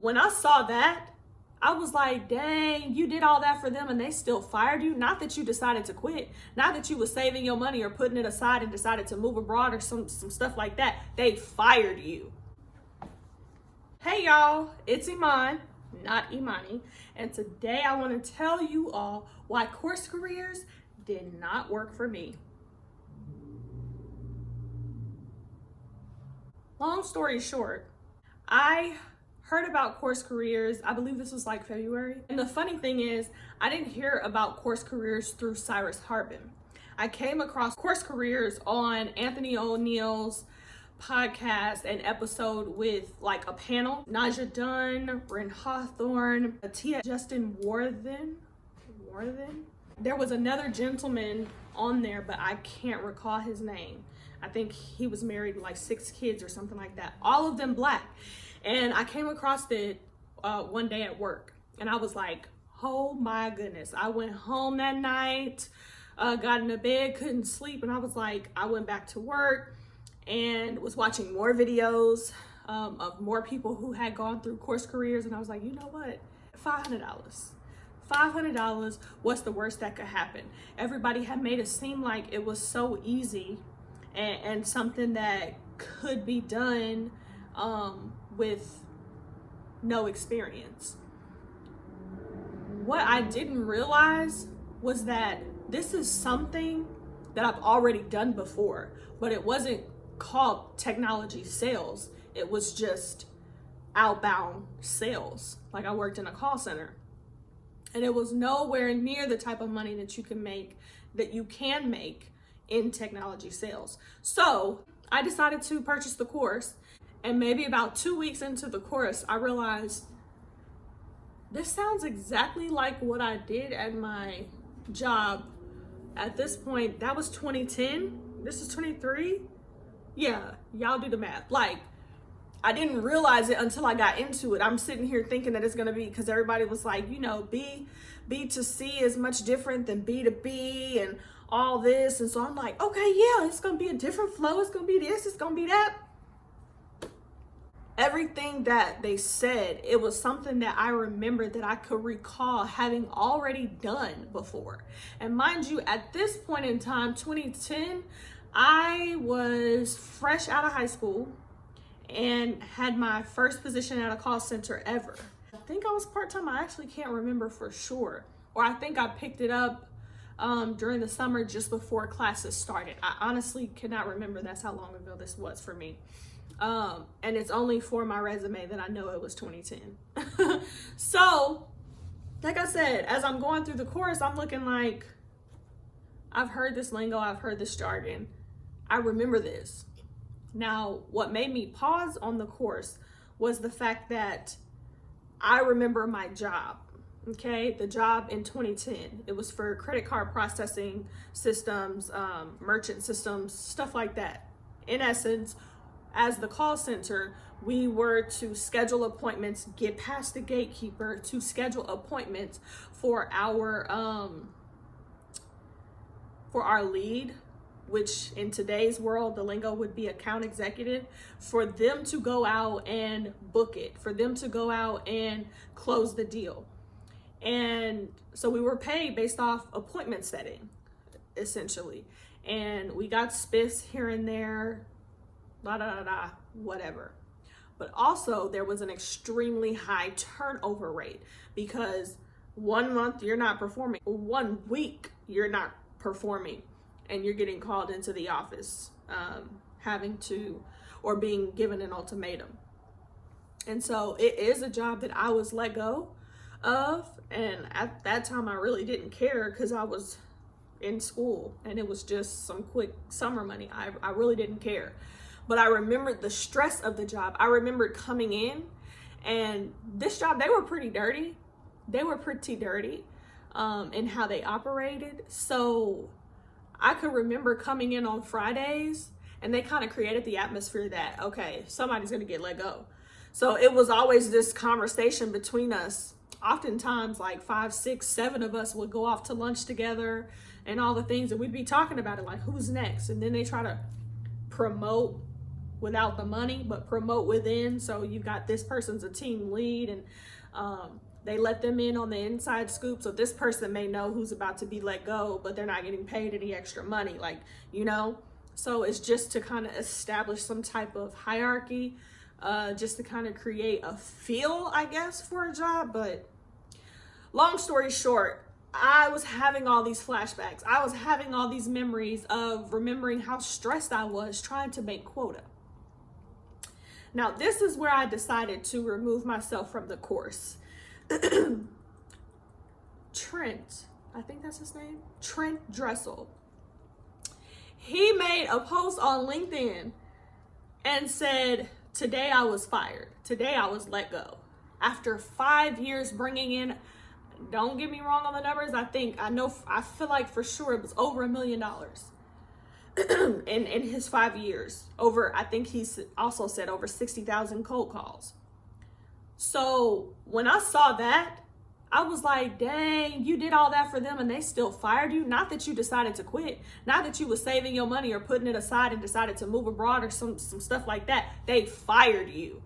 When I saw that, I was like, dang, you did all that for them and they still fired you? Not that you decided to quit, not that you were saving your money or putting it aside and decided to move abroad or some stuff like that. They fired you. Hey y'all, it's Iman, not Imani, and today I want to tell you all why course careers did not work for me. Long story short, I heard about course careers, I believe this was like February. And the funny thing is, I didn't hear about course careers through Cyrus Harbin. I came across course careers on Anthony O'Neill's podcast and episode with like a panel. Naja Dunn, Bryn Hawthorne, Tia Justin Worthen. There was another gentleman on there, but I can't recall his name. I think he was married with like 6 kids or something like that. All of them Black. And I came across it one day at work and I was like, oh my goodness. I went home that night, got into bed, couldn't sleep. And I was like, I went back to work and was watching more videos of more people who had gone through course careers. And I was like, you know what? $500. What's the worst that could happen? Everybody had made it seem like it was so easy and something that could be done with no experience. What I didn't realize was that this is something that I've already done before, but it wasn't called technology sales. It was just outbound sales. Like I worked in a call center and it was nowhere near the type of money that you can make in technology sales. So I decided to purchase the course. And maybe about 2 weeks into the course, I realized this sounds exactly like what I did at my job. At this point, that was 2010. This is 23. Yeah, y'all do the math. Like, I didn't realize it until I got into it. I'm sitting here thinking that it's gonna be, because everybody was like, you know, B2C is much different than B2B and all this. And so I'm like, okay, yeah, it's gonna be a different flow. It's gonna be this, it's gonna be that. Everything that they said, it was something that I remembered that I could recall having already done before. And mind you, at this point in time, 2010, I was fresh out of high school and had my first position at a call center ever. I think I was part-time. I actually can't remember for sure. Or I think I picked it up during the summer just before classes started. I honestly cannot remember. That's how long ago this was for me. And it's only for my resume that I know it was 2010. So, like I said, as I'm going through the course, I'm looking like, I've heard this lingo, I've heard this jargon. I remember this. Now, what made me pause on the course was the fact that I remember my job. Okay, the job in 2010, it was for credit card processing systems, merchant systems, stuff like that. In essence, as the call center, we were to schedule appointments, get past the gatekeeper to schedule appointments for our lead, which in today's world, the lingo would be account executive, for them to go out and book it, for them to go out and close the deal. And so we were paid based off appointment setting, essentially. And we got spiffs here and there, whatever. But also there was an extremely high turnover rate because 1 month you're not performing, 1 week you're not performing, and you're getting called into the office, being given an ultimatum. And so it is a job that I was let go of. And at that time I really didn't care because I was in school and it was just some quick summer money. I really didn't care. But I remembered the stress of the job. I remembered coming in, and this job, they were pretty dirty. In how they operated. So I could remember coming in on Fridays, and they kind of created the atmosphere that, okay, somebody's gonna get let go. So it was always this conversation between us. Oftentimes, like 5, 6, 7 of us would go off to lunch together and all the things, and we'd be talking about it, like who's next. And then they try to promote without the money, but promote within. So you got this person's a team lead, and they let them in on the inside scoop. So this person may know who's about to be let go, but they're not getting paid any extra money, like, you know? So it's just to kind of establish some type of hierarchy, just to kind of create a feel, I guess, for a job. But long story short, I was having all these flashbacks. I was having all these memories of remembering how stressed I was trying to make quota. Now, this is where I decided to remove myself from the course. Trent, I think that's his name, Trent Dressel. He made a post on LinkedIn and said, today I was fired. Today I was let go. After 5 years bringing in, don't get me wrong on the numbers, I feel like for sure it was over $1 million in his 5 years. Over, I think he also said over 60,000 cold calls. So when I saw that, I was like, dang, you did all that for them and they still fired you? Not that you decided to quit, not that you were saving your money or putting it aside and decided to move abroad or some stuff like that. They fired you.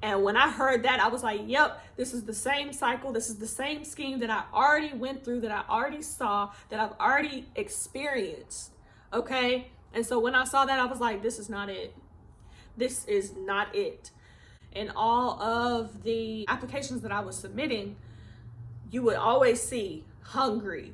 And when I heard that, I was like, yep, this is the same cycle. This is the same scheme that I already went through, that I already saw, that I've already experienced. Okay. And so when I saw that, I was like, this is not it. This is not it. In all of the applications that I was submitting, you would always see hungry,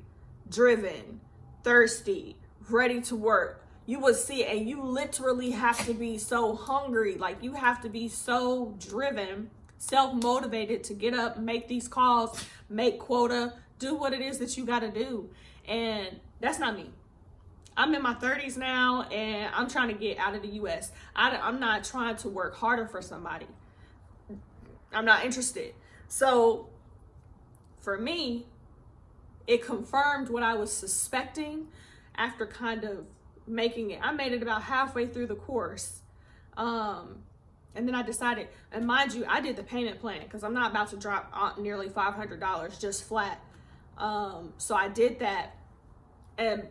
driven, thirsty, ready to work. You would see, and you literally have to be so hungry, like you have to be so driven, self-motivated to get up, make these calls, make quota, do what it is that you got to do. And that's not me. I'm in my 30s now, and I'm trying to get out of the US. I'm not trying to work harder for somebody. I'm not interested. So for me, it confirmed what I was suspecting after kind of making it. I made it about halfway through the course. And then I decided, and mind you, I did the payment plan because I'm not about to drop nearly $500 just flat. So I did that, and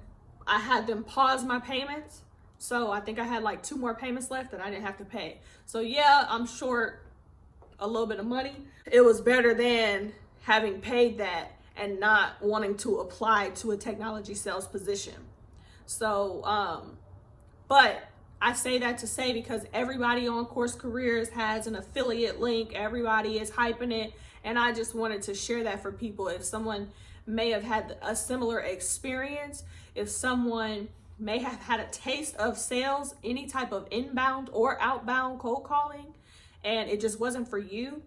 I had them pause my payments. So I think I had like 2 more payments left that I didn't have to pay. So yeah, I'm short a little bit of money. It was better than having paid that and not wanting to apply to a technology sales position. So, but I say that to say, because everybody on Course Careers has an affiliate link, everybody is hyping it, and I just wanted to share that for people. If someone may have had a similar experience, if someone may have had a taste of sales, any type of inbound or outbound cold calling, and it just wasn't for you.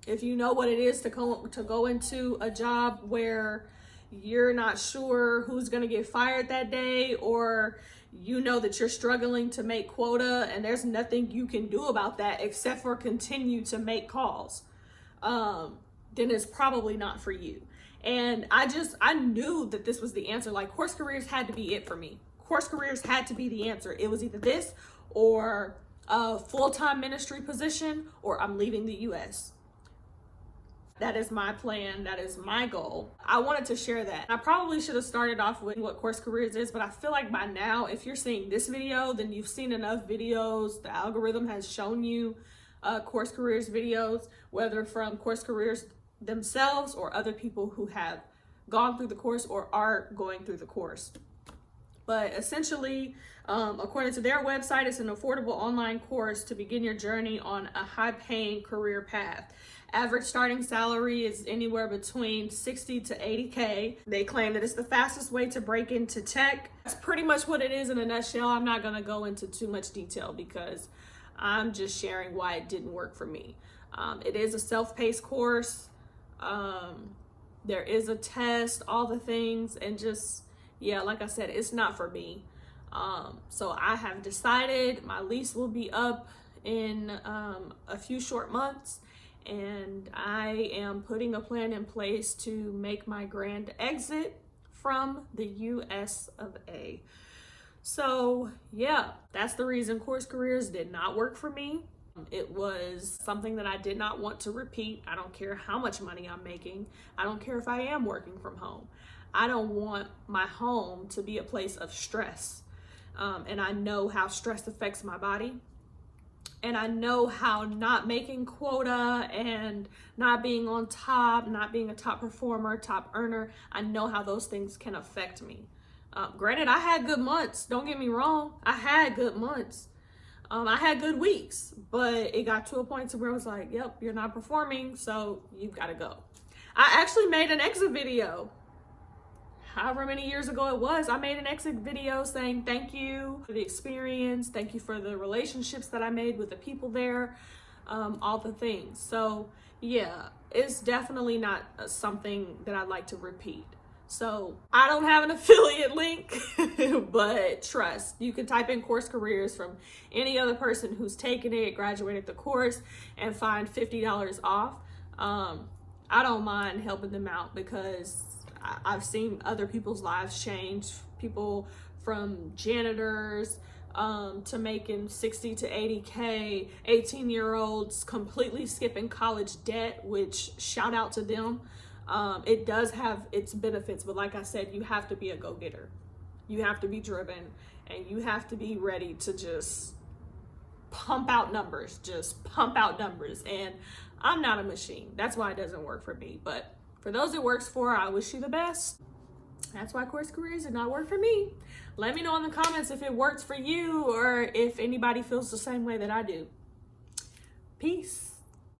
If you know what it is to go into a job where you're not sure who's going to get fired that day, or you know that you're struggling to make quota and there's nothing you can do about that except for continue to make calls, then it's probably not for you. And I knew that this was the answer. Like, Course Careers had to be it for me. Course Careers had to be the answer. It was either this or a full-time ministry position, or I'm leaving the US. That is my plan. That is my goal. I wanted to share that. I probably should have started off with what Course Careers is, but I feel like by now, if you're seeing this video, then you've seen enough videos. The algorithm has shown you Course Careers videos, whether from Course Careers themselves or other people who have gone through the course or are going through the course. But essentially, according to their website, it's an affordable online course to begin your journey on a high-paying career path. Average starting salary is anywhere between 60 to 80K. They claim that it's the fastest way to break into tech. That's pretty much what it is in a nutshell. I'm not gonna go into too much detail because I'm just sharing why it didn't work for me. It is a self-paced course. There is a test, all the things, and just, yeah, like I said, it's not for me. So I have decided my lease will be up in a few short months, and I am putting a plan in place to make my grand exit from the US of A. So yeah, that's the reason Course Careers did not work for me. It was something that I did not want to repeat. I don't care how much money I'm making. I don't care if I am working from home. I don't want my home to be a place of stress. And I know how stress affects my body. And I know how not making quota and not being on top, not being a top performer, top earner, I know how those things can affect me. Granted, I had good months. Don't get me wrong. I had good months. I had good weeks, but it got to a point to where I was like, yep, you're not performing, so you've got to go. I actually made an exit video. However many years ago it was, I made an exit video saying thank you for the experience, thank you for the relationships that I made with the people there, all the things. So yeah, it's definitely not something that I'd like to repeat. So I don't have an affiliate link, but trust, you can type in Course Careers from any other person who's taken it, graduated the course, and find $50 off. I don't mind helping them out because I've seen other people's lives change. People from janitors to making 60 to 80K, 18-year-olds completely skipping college debt, which shout out to them. It does have its benefits, but like I said, you have to be a go-getter. You have to be driven, and you have to be ready to just pump out numbers, And I'm not a machine. That's why it doesn't work for me. But for those it works for, I wish you the best. That's why Course Careers did not work for me. Let me know in the comments if it works for you or if anybody feels the same way that I do. Peace.